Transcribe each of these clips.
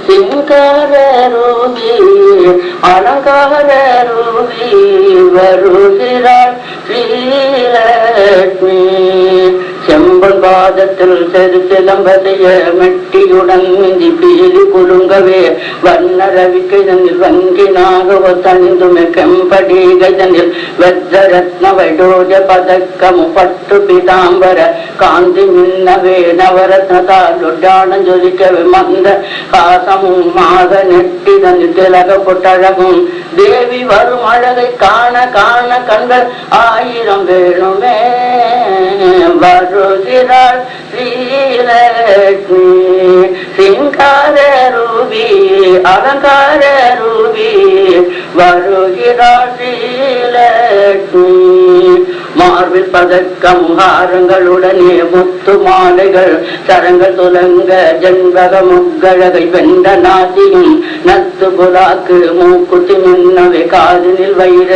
சிங்கார Ruby அலங்கார Ruby வருகிறாள் ஸ்ரீலக்ஷ்மி. செம்பன் பாதத்தில் செரு சிலம்பதைய மெட்டியுடன் மிஞ்சி பீலி குலுங்கவே வண்ண ரவிக்கைதனில் வங்கினாக தனிந்துமே கெம்படி கைதனில் வெத்த ரத்ன வைடோஜ பதக்கமு பட்டு பிதாம்பர காந்தி மின்னவே நவரத்னதாலுடான ஜொலிக்கவே மந்த காசமும் மாக நெட்டிதனில் திலக பொட்டழகும் தேவி வரும் அழகை காண காண கண்கள் ஆயிரம் வேணுமே. வருகிறாள் ஸ்ரீலக்ஷ்மி சிங்கார ரூபி அலங்கார ரூபி வருகிறாள் ஸ்ரீலக்ஷ்மி. மார்பில் பதக்கம் ஹாரங்களுடனே முத்து மாலைகள் சரங்கள் துலங்க ஜன்பக முக்கழகை வெண்ட நாசியும் நத்து புலாக்கு மூக்குத்தி மின்னவே காதினில் வைர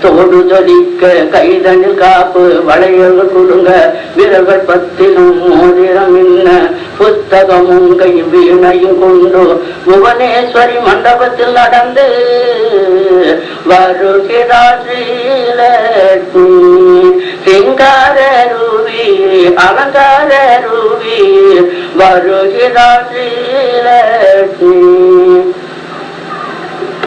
தோடு ஜொலிக்க கைதனில் காப்பு வளையல்கள் குடுங்க விரல்கள் பத்திலும் மோதிரம் இன்ன புத்தகமும் கை வீணையும் கொண்டு புவனேஸ்வரி மண்டபத்தில் நடந்து வருகிறாள் ஸ்ரீலக்ஷ்மி சிங்கார ரூபி அலங்கார ரூபி வருகிறாள் ஸ்ரீலக்ஷ்மி.